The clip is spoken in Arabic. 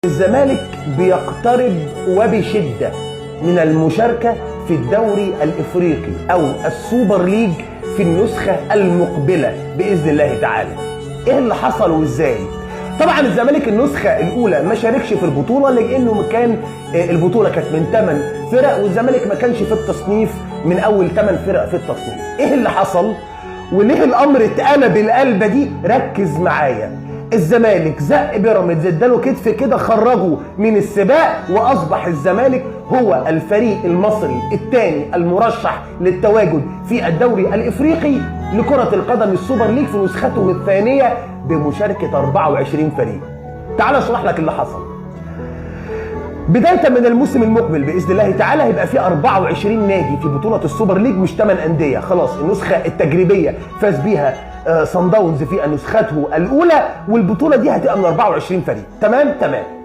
الزمالك بيقترب وبشدة من المشاركة في الدوري الإفريقي أو السوبر ليج في النسخة المقبلة بإذن الله تعالى. إيه اللي حصل وإزاي؟ طبعا الزمالك النسخة الأولى ما شاركش في البطولة لأنه كان البطولة كانت من 8 فرق والزمالك ما كانش في التصنيف من أول 8 فرق في التصنيف. إيه اللي حصل؟ وليه الأمر اتقلب القلبة دي؟ ركز معايا. الزمالك زق بيراميدز اداله كتف كده، خرجه من السباق، واصبح الزمالك هو الفريق المصري الثاني المرشح للتواجد في الدوري الافريقي لكرة القدم السوبر ليج في نسخته الثانية بمشاركة 24 فريق. تعال اشرح لك اللي حصل. بداية من الموسم المقبل بإذن الله تعالى هيبقى في 24 نادي في بطولة السوبر ليج، مش 8 أندية. خلاص النسخة التجريبية فاز بيها صن داونز في نسخته الأولى، والبطولة دي هتبقى من 24 فريق. تمام.